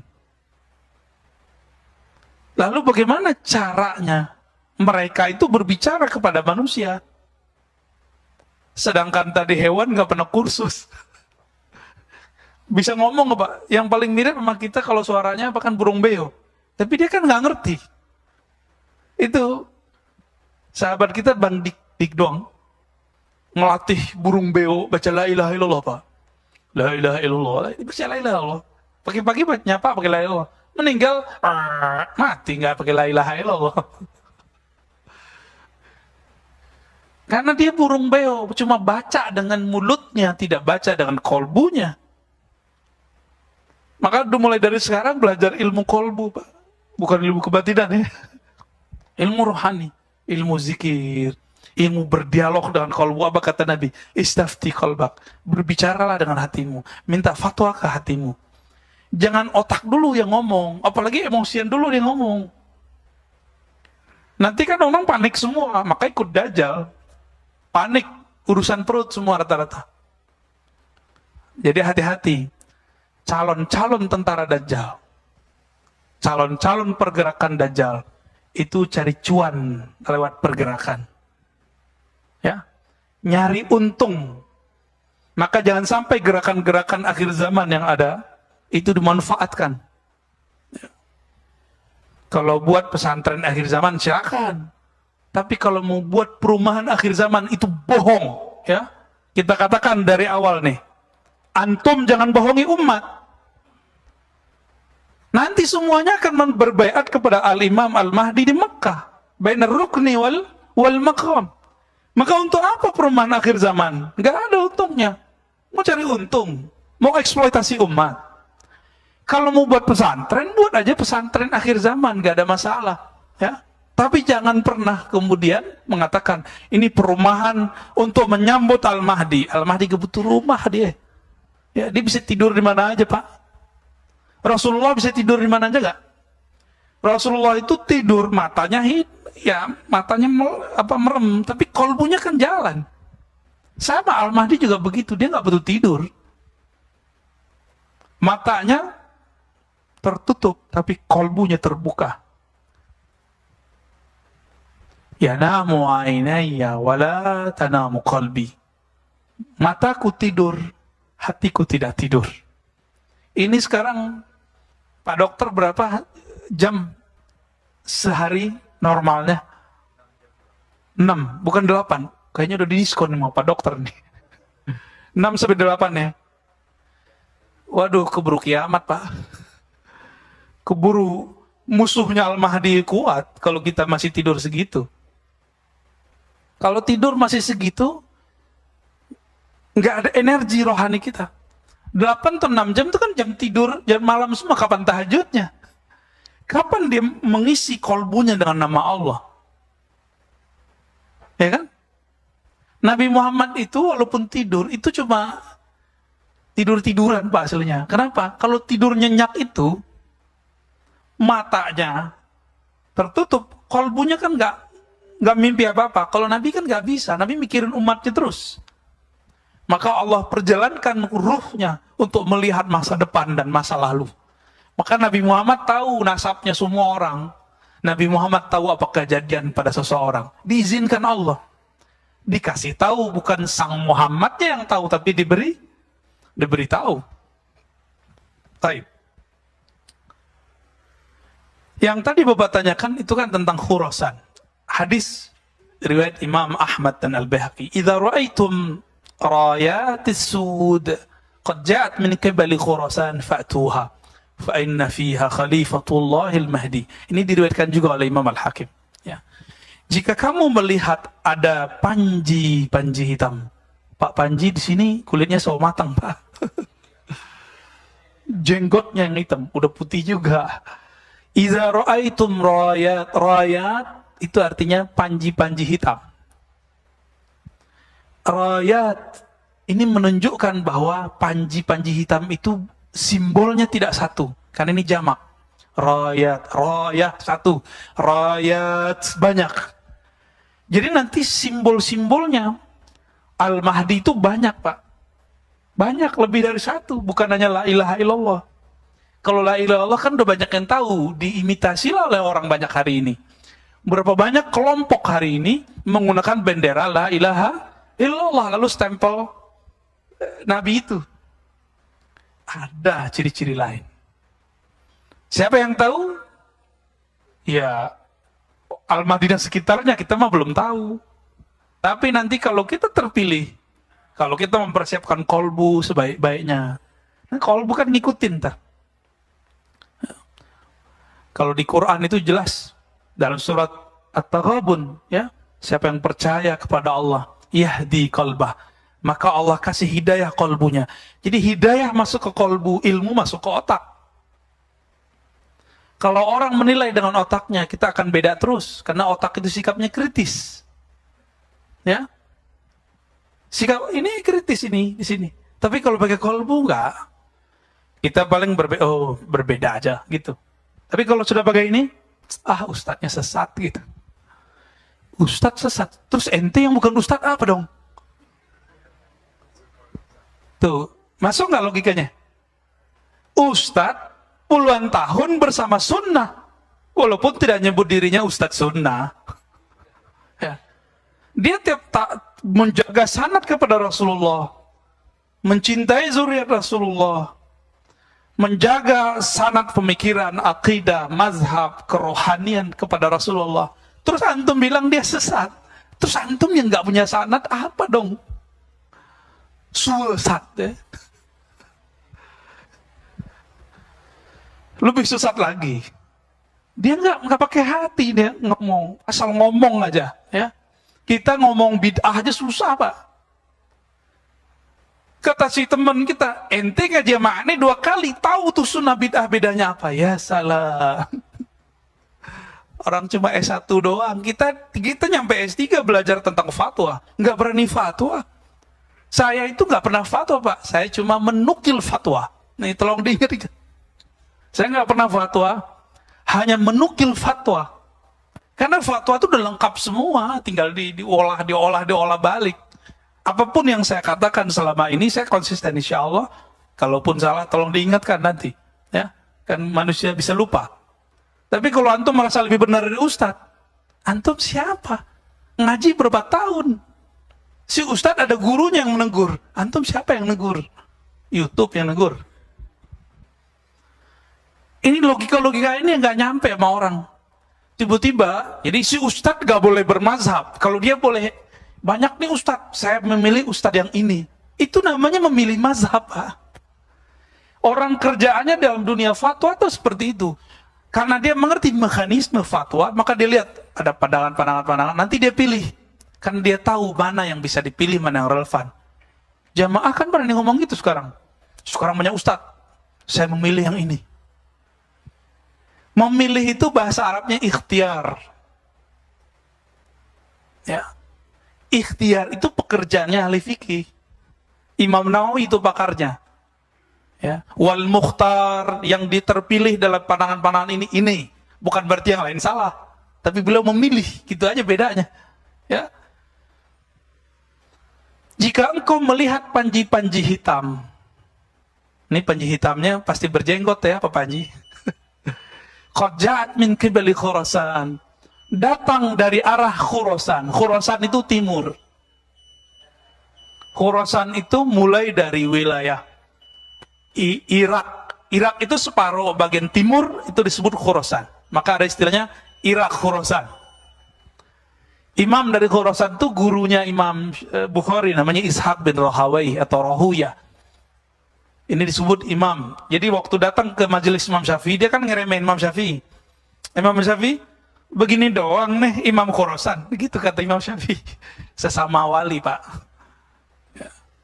Lalu bagaimana caranya mereka itu berbicara kepada manusia? Sedangkan tadi hewan nggak pernah kursus. Bisa ngomong nggak Pak? Yang paling mirip sama kita kalau suaranya apa kan burung beo. Tapi dia kan nggak ngerti. Itu sahabat kita Bang Dik doang ngelatih burung beo baca la ilaha illallah Pak. La ilaha illallah. Baca la ilaha illallah. Pagi-pagi nyapa pakai la ilaha illallah. Meninggal mati nggak pakai la ilaha illallah. Karena dia burung beo, cuma baca dengan mulutnya, tidak baca dengan kolbunya. Maka udah mulai dari sekarang belajar ilmu kolbu, Pak. Bukan ilmu kebatinan ya. Ilmu rohani, ilmu zikir, ilmu berdialog dengan kolbu. Apa kata Nabi? Istafti kolbak. Berbicaralah dengan hatimu. Minta fatwa ke hatimu. Jangan otak dulu yang ngomong. Apalagi emosian dulu yang ngomong. Nanti kan orang panik semua, maka ikut Dajjal. Panik, urusan perut semua rata-rata. Jadi hati-hati. Calon-calon tentara Dajjal, calon-calon pergerakan Dajjal, itu cari cuan lewat pergerakan. Ya, nyari untung. Maka jangan sampai gerakan-gerakan akhir zaman yang ada, itu dimanfaatkan. Ya. Kalau buat pesantren akhir zaman, silakan. Tapi kalau mau buat perumahan akhir zaman itu bohong, ya. Kita katakan dari awal nih, antum jangan bohongi umat. Nanti semuanya akan berbaiat kepada Al-Imam Al-Mahdi di Mekah, bainar rukni wal maqam. Maka untuk apa perumahan akhir zaman? Enggak ada untungnya. Mau cari untung, mau eksploitasi umat. Kalau mau buat pesantren, buat aja pesantren akhir zaman, enggak ada masalah, ya. Tapi jangan pernah kemudian mengatakan, ini perumahan untuk menyambut Al-Mahdi. Al-Mahdi kebutuh rumah dia. Ya, dia bisa tidur di mana aja, Pak. Rasulullah bisa tidur di mana aja nggak? Rasulullah itu tidur, matanya merem, tapi kolbunya kan jalan. Sama Al-Mahdi juga begitu, dia nggak butuh tidur. Matanya tertutup, tapi kolbunya terbuka. Yanamu ainayya wala tanamu qalbi. Mataku tidur, hatiku tidak tidur. Ini sekarang Pak Dokter berapa jam sehari normalnya? 6, bukan 8. Kayaknya udah didiskon sama Pak Dokter nih. 6 sampai 8 ya. Waduh, keburu kiamat Pak. Keburu musuhnya Al-Mahdi kuat kalau kita masih tidur segitu. Kalau tidur masih segitu, nggak ada energi rohani kita. 8 atau 6 jam itu kan jam tidur, jam malam semua, kapan tahajudnya? Kapan dia mengisi kolbunya dengan nama Allah? Ya kan? Nabi Muhammad itu walaupun tidur, itu cuma tidur-tiduran Pak aslinya. Kenapa? Kalau tidur nyenyak itu, matanya tertutup, kolbunya kan nggak mimpi apa-apa. Kalau Nabi kan nggak bisa, Nabi mikirin umatnya terus. Maka Allah perjalankan ruhnya untuk melihat masa depan dan masa lalu. Maka Nabi Muhammad tahu nasabnya semua orang. Nabi Muhammad tahu apa kejadian pada seseorang. Diizinkan Allah. Dikasih tahu, bukan sang Muhammadnya yang tahu, tapi diberitahu. Baik. Yang tadi Bapak tanyakan itu kan tentang Khurasan. Hadis riwayat Imam Ahmad dan Al-Baihaqi. Idza ra'aitum rayatis sud qad ja'at min qibali Khurasan fa'tuha fa inna fiha Khalifatullahil Mahdi. Ini diriwayatkan juga oleh Imam Al-Hakim, ya. Jika kamu melihat ada panji hitam. Pak Panji di sini kulitnya sawo matang, Pak. Jenggotnya yang hitam, udah putih juga. Idza ra'aitum rayat itu artinya panji-panji hitam. Rayat ini menunjukkan bahwa panji-panji hitam itu simbolnya tidak satu, karena ini jamak. Rayat satu, rayat banyak. Jadi nanti simbol-simbolnya Al-Mahdi itu banyak, Pak. Banyak, lebih dari satu, bukan hanya la ilaha illallah. Kalau la ilaha illallah kan udah banyak yang tahu, diimitasilah oleh orang banyak hari ini. Berapa banyak kelompok hari ini menggunakan bendera la ilaha illallah, lalu stempel Nabi itu. Ada ciri-ciri lain. Siapa yang tahu? Ya, Al-Mahdi dan sekitarnya kita mah belum tahu. Tapi nanti kalau kita terpilih, kalau kita mempersiapkan kolbu sebaik-baiknya, nah kolbu kan ngikutin ntar. Kalau di Quran itu jelas dalam surat At-Taghabun, ya, siapa yang percaya kepada Allah, yahdi qalbah, maka Allah kasih hidayah kolbunya. Jadi hidayah masuk ke kolbu, ilmu masuk ke otak. Kalau orang menilai dengan otaknya, kita akan beda terus, karena otak itu sikapnya kritis. Ya, sikap ini kritis ini di sini. Tapi kalau pakai kolbu enggak, kita paling berbeda aja gitu. Tapi kalau sudah pakai ini, ustadznya sesat gitu. Ustadz sesat, terus ente yang bukan ustadz apa dong? Tuh, masuk nggak logikanya? Ustadz puluhan tahun bersama sunnah, walaupun tidak nyebut dirinya ustadz sunnah. Ya. Dia tiap menjaga sanad kepada Rasulullah, mencintai zuriat Rasulullah, menjaga sanad pemikiran, akidah, mazhab, kerohanian kepada Rasulullah. Terus antum bilang dia sesat. Terus antum yang nggak punya sanad apa dong? Sesat ya. Lebih sesat lagi. Dia nggak pakai hati, dia ngomong, asal ngomong aja, ya. Kita ngomong bid'ah aja susah, Pak. Kata si teman kita, ente ngaji sama aneh 2 kali, tahu tuh sunnah bid'ah bedanya apa? Ya salah. Orang cuma S1 doang, kita nyampe S3 belajar tentang fatwa, nggak berani fatwa. Saya itu nggak pernah fatwa, Pak. Saya cuma menukil fatwa. Nih, tolong diingat. Saya nggak pernah fatwa, hanya menukil fatwa. Karena fatwa itu udah lengkap semua, tinggal diolah balik. Apapun yang saya katakan selama ini, saya konsisten insya Allah. Kalaupun salah, tolong diingatkan nanti. Ya, kan manusia bisa lupa. Tapi kalau antum merasa lebih benar dari ustadz, antum siapa? Ngaji berapa tahun? Si ustadz ada gurunya yang menegur. Antum siapa yang negur? YouTube yang negur. Ini logika-logika ini yang nggak nyampe sama orang. Tiba-tiba, jadi si ustadz nggak boleh bermazhab. Kalau dia boleh, banyak nih ustadz, saya memilih ustadz yang ini. Itu namanya memilih mazhab, Pak. Orang kerjaannya dalam dunia fatwa itu seperti itu. Karena dia mengerti mekanisme fatwa, maka dia lihat ada pandangan-pandangan, nanti dia pilih. Karena dia tahu mana yang bisa dipilih, mana yang relevan. Jamaah kan berani ngomong gitu sekarang. Sekarang banyak ustadz, saya memilih yang ini. Memilih itu bahasa Arabnya ikhtiar. Ya. Ikhtiar itu pekerjaannya ahli fikih. Imam Nawawi itu pakarnya. Ya. Wal mukhtar, yang diterpilih dalam pandangan-pandangan ini. Bukan berarti yang lain salah. Tapi beliau memilih, gitu aja bedanya. Ya. Jika engkau melihat panji-panji hitam, ini panji hitamnya pasti berjenggot ya Pak Panji. Qad ja'at min qibali Khurasan, datang dari arah Khurasan. Khurasan itu timur. Khurasan itu mulai dari wilayah Irak. Irak itu separuh bagian timur, itu disebut Khurasan. Maka ada istilahnya Irak Khurasan. Imam dari Khurasan itu gurunya Imam Bukhari, namanya Ishaq bin Rahawai atau Rahuya. Ini disebut imam. Jadi waktu datang ke majelis Imam Syafi'i, dia kan ngeremehin Imam Syafi'i. Imam Syafi'i, begini doang nih Imam Khurasan. Begitu kata Imam Syafi'i. Sesama wali, Pak.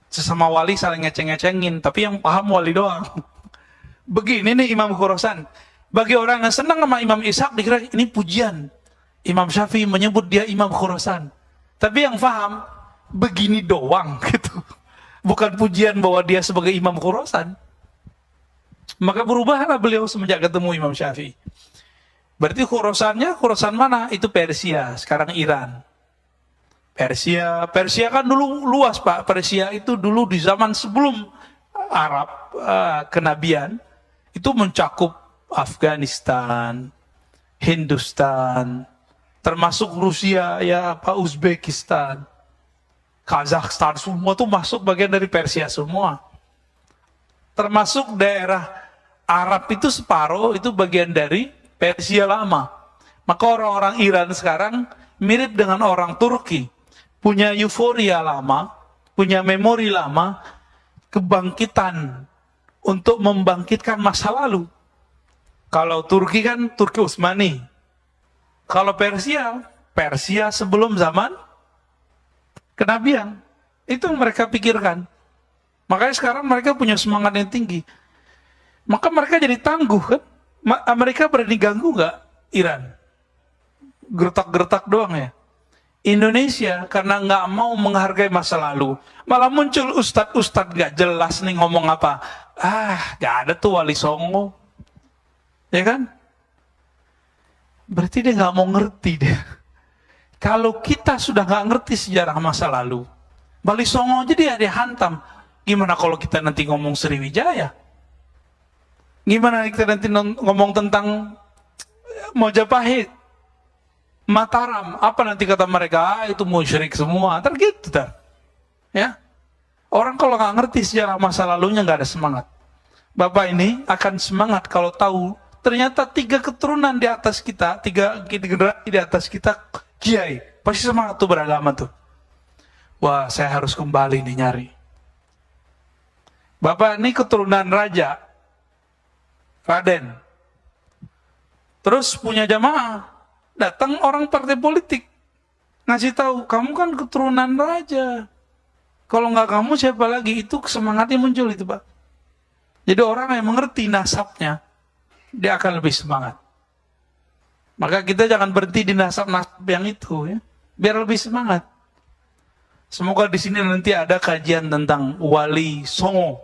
Sesama wali saling ngeceng-ngecengin, tapi yang paham wali doang. Begini nih Imam Khurasan. Bagi orang yang senang sama Imam Ishaq, dikira ini pujian. Imam Syafi'i menyebut dia Imam Khurasan. Tapi yang paham, begini doang gitu. Bukan pujian bahwa dia sebagai Imam Khurasan. Maka berubahlah beliau semenjak ketemu Imam Syafi'i. Berarti Khurasannya, Khurasan mana? Itu Persia, sekarang Iran. Persia kan dulu luas Pak. Persia itu dulu di zaman sebelum Arab, kenabian, itu mencakup Afghanistan, Hindustan, termasuk Rusia, ya Pak, Uzbekistan, Kazakhstan, semua tuh masuk bagian dari Persia semua. Termasuk daerah Arab itu separuh, itu bagian dari Persia lama. Maka orang-orang Iran sekarang mirip dengan orang Turki. Punya euforia lama, punya memori lama, kebangkitan untuk membangkitkan masa lalu. Kalau Turki kan Turki Utsmani. Kalau Persia, Persia sebelum zaman kenabian. Itu mereka pikirkan. Makanya sekarang mereka punya semangat yang tinggi. Maka mereka jadi tangguh kan. Amerika berani ganggu nggak Iran? Gertak-gertak doang ya. Indonesia karena nggak mau menghargai masa lalu, malah muncul ustadz-ustadz nggak jelas nih ngomong apa. Nggak ada tuh Wali Songo. Ya kan? Berarti dia nggak mau ngerti deh. Kalau kita sudah nggak ngerti sejarah masa lalu, Wali Songo aja dia dihantam. Gimana kalau kita nanti ngomong Sriwijaya? Gimana kita nanti ngomong tentang Mojapahit, Mataram? Apa nanti kata mereka? Itu musyrik semua. Ntar gitu tar. Ya. Orang kalau nggak ngerti sejarah masa lalunya nggak ada semangat. Bapak ini akan semangat kalau tahu ternyata 3 keturunan di atas kita, 3 generasi di atas kita kiai. Pasti semangat tuh beragama tuh. Wah, saya harus kembali nih nyari. Bapak ini keturunan raja, Raden. Terus punya jamaah. Datang orang partai politik. Ngasih tahu, kamu kan keturunan raja. Kalau nggak kamu siapa lagi? Itu semangatnya muncul itu Pak. Jadi orang yang mengerti nasabnya, dia akan lebih semangat. Maka kita jangan berhenti di nasab-nasab yang itu ya. Biar lebih semangat. Semoga di sini nanti ada kajian tentang Wali Songo.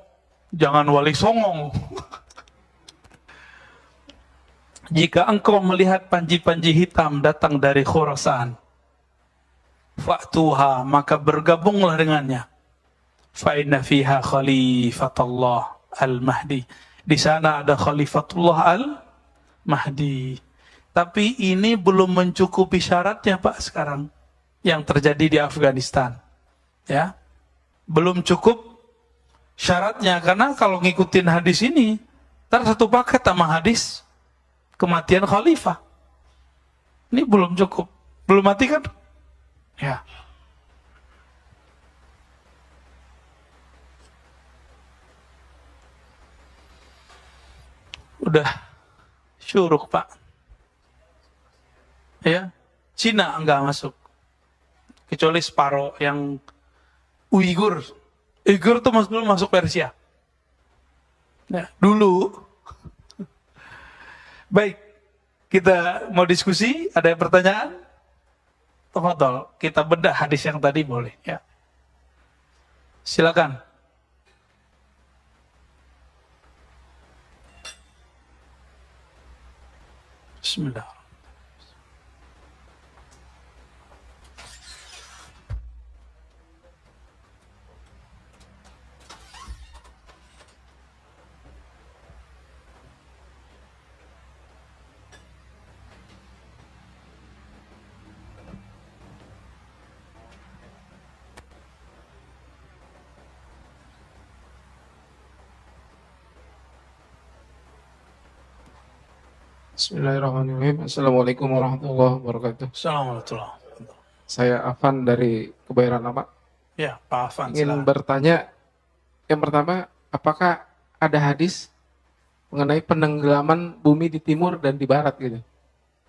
Jangan Wali Songong. Jika engkau melihat panji-panji hitam datang dari Khurasan, fa'tuha, maka bergabunglah dengannya. Fa inna fiha khalifatullah al-Mahdi. Di sana ada khalifatullah al-Mahdi. Tapi ini belum mencukupi syaratnya Pak sekarang yang terjadi di Afghanistan. Ya. Belum cukup syaratnya, karena kalau ngikutin hadis ini, ntar satu paket sama hadis kematian khalifah. Ini belum cukup. Belum mati kan? Ya. Udah syuruk Pak. Ya. Cina enggak masuk. Kecuali separuh yang Uighur. Uighur tuh belum masuk Persia. Ya, dulu. Baik, kita mau diskusi, ada pertanyaan? Tafadhol, kita bedah hadis yang tadi boleh ya. Silakan. Bismillah. Bismillahirrahmanirrahim. Assalamualaikum warahmatullahi wabarakatuh. Assalamualaikum. Saya Afan dari Kebayoran Lama. Ya, Pak Afan. Ingin bertanya, yang pertama, apakah ada hadis mengenai penenggelaman bumi di timur dan di barat gitu?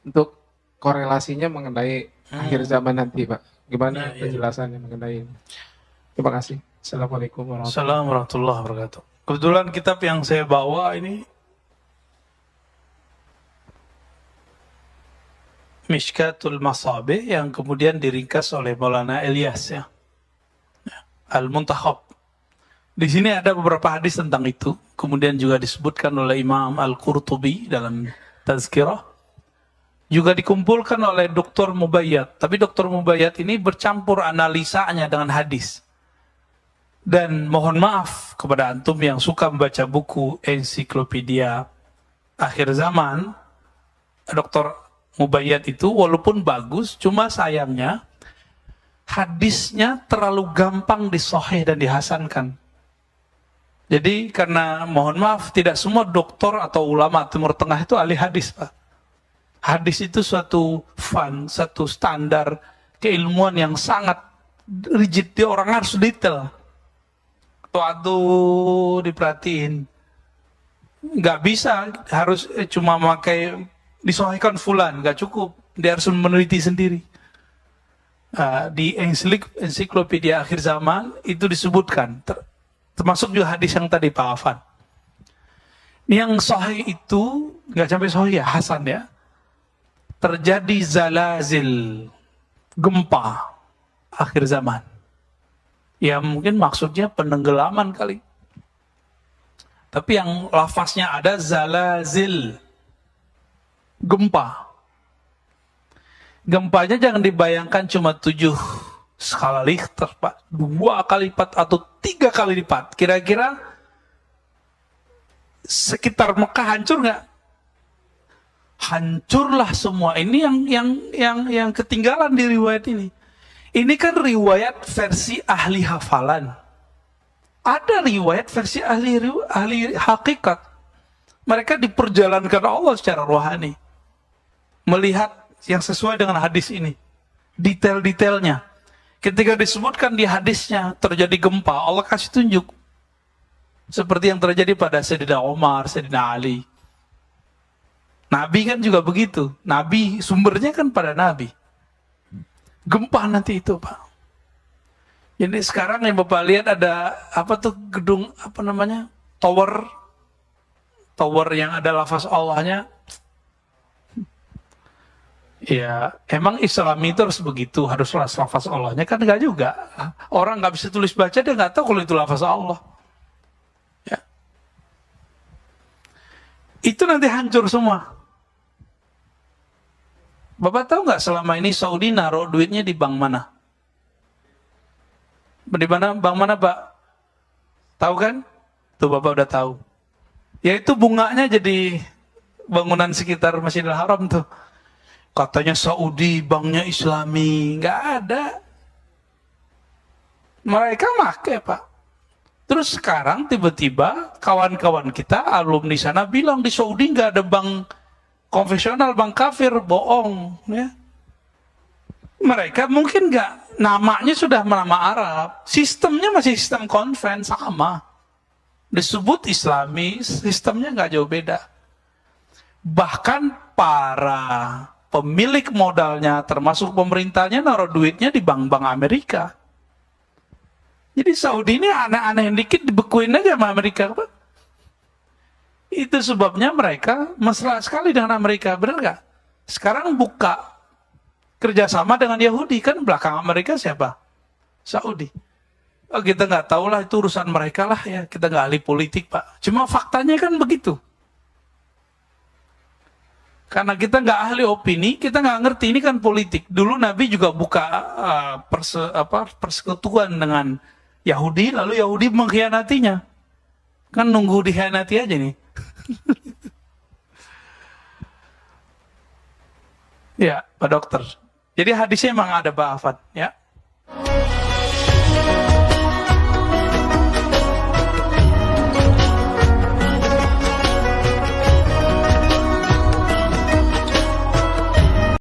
Untuk korelasinya mengenai akhir zaman nanti, Pak. Gimana penjelasannya mengenai ini? Terima kasih. Assalamualaikum warahmatullahi wabarakatuh. Kebetulan kitab yang saya bawa ini Mishkatul Masabih yang kemudian diringkas oleh Maulana Ilyas ya. Al-Muntakhab. Di sini ada beberapa hadis tentang itu, kemudian juga disebutkan oleh Imam Al-Qurtubi dalam Tazkirah. Juga dikumpulkan oleh Dr. Mubayyad, tapi Dr. Mubayyad ini bercampur analisanya dengan hadis. Dan mohon maaf kepada antum yang suka membaca buku ensiklopedia akhir zaman, Dr. Mubayyad itu walaupun bagus, cuma sayangnya hadisnya terlalu gampang disahih dan dihasankan. Jadi karena mohon maaf tidak semua doktor atau ulama Timur Tengah itu ahli hadis, Pak. Hadis itu suatu fun, satu standar keilmuan yang sangat rigid, dia orang harus detail. Tuh diperhatiin. Nggak bisa harus cuma memakai disahihkan fulan, nggak cukup. Dia harus meneliti sendiri. Di ensiklopedia akhir zaman itu disebutkan, termasuk juga hadis yang tadi Pak Afan. Yang sahih itu nggak sampai sahih ya, hasan ya. Terjadi zalazil, gempa akhir zaman. Ya mungkin maksudnya penenggelaman kali. Tapi yang lafaznya ada zalazil, gempa. Gempanya jangan dibayangkan cuma 7 skala Richter, Pak. 2 kali lipat atau 3 kali lipat. Kira-kira sekitar Mekah hancur nggak? Hancurlah semua. Ini yang ketinggalan di riwayat ini. Ini kan riwayat versi ahli hafalan. Ada riwayat versi ahli hakikat. Mereka diperjalankan Allah secara rohani. Melihat yang sesuai dengan hadis ini. Detail-detailnya. Ketika disebutkan di hadisnya terjadi gempa, Allah kasih tunjuk. Seperti yang terjadi pada Sayyidina Umar, Sayyidina Ali. Nabi kan juga begitu. Nabi, sumbernya kan pada Nabi. Gempa nanti itu, Pak. Jadi sekarang yang Bapak lihat ada apa tuh gedung, apa namanya? Tower yang ada lafaz Allahnya. Ya, emang Islam itu harus begitu, harus lafaz Allahnya, kan enggak juga. Orang nggak bisa tulis baca, dia nggak tahu kalau itu lafaz Allah. Ya. Itu nanti hancur semua. Bapak tahu nggak selama ini Saudi naruh duitnya di bank mana? Di mana? Bank mana, Pak? Tahu kan? Tuh Bapak udah tahu. Yaitu bunganya jadi bangunan sekitar Masjidil Haram tuh. Katanya Saudi banknya Islami, nggak ada. Mereka pakai, Pak. Terus sekarang tiba-tiba kawan-kawan kita alumni sana bilang di Saudi nggak ada bank konvensional, bank kafir, bohong. Ya. Mereka mungkin nggak, namanya sudah nama Arab, sistemnya masih sistem konven sama. Disebut Islami, sistemnya nggak jauh beda. Bahkan para pemilik modalnya, termasuk pemerintahnya, naruh duitnya di bank-bank Amerika. Jadi Saudi ini aneh-aneh dikit dibekuin aja sama Amerika, Pak. Itu sebabnya mereka mesra sekali dengan Amerika, benar nggak? Sekarang buka kerjasama dengan Yahudi. Kan belakangan mereka siapa? Saudi. Oh, kita nggak tahu lah, itu urusan mereka lah ya. Kita nggak ahli politik, Pak. Cuma faktanya kan begitu. Karena kita nggak ahli opini, kita nggak ngerti, ini kan politik. Dulu Nabi juga buka persekutuan dengan Yahudi, lalu Yahudi mengkhianatinya. Kan nunggu dikhianati aja nih. Ya, Pak Dokter. Jadi hadisnya memang ada ba'afat, ya.